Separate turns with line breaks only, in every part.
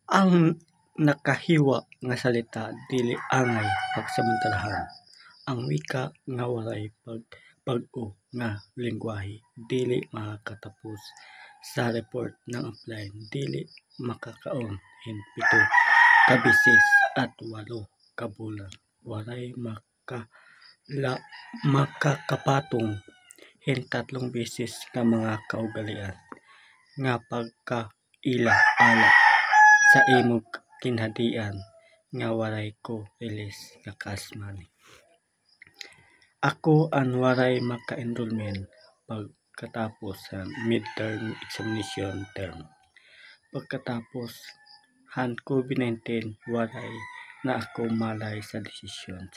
Ang nakahiwa nga salita dili angay pagsamantalahan. Ang wika nga walay bag-o nga lengguwahe dili makatapos sa report ng upline dili makakaon in 7 ka beses at 8 ka bulan. Walay makakapatong in 3 beses nga mga kaugalian nga pagkaila-ala sa imong kinahadian nga walay ko-release nga cash money. Ako ang waray maka-enrollment pagkatapos sa midterm examination term. Pagkatapos han COVID-19 waray na ako malay sa desisyon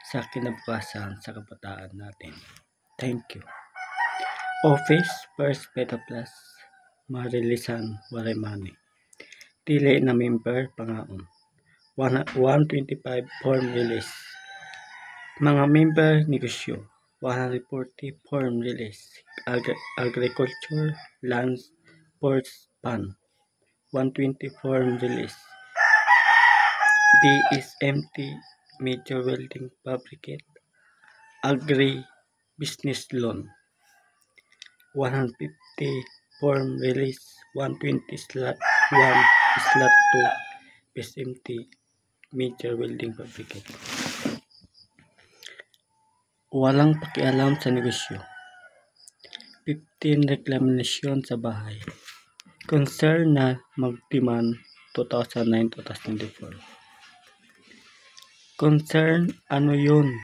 sa kinabukasan sa kabataan natin. Thank you. Office First Beta Plus Marilisan Waray Money. Dili na member pangaon. 125 form release. Mga member negosyo. 140 form release. Agriculture Land Sports Fund. 120 form release. BSMT Major Welding Fabricate. Agri Business Loan. 150 form release. 120 slot 1 slot 2 BSMT Major Welding Fabricate. Walang pakialam sa negosyo. 15 reclamation sa bahay. Concern na mag-demand 2009-2024. Concern ano yun?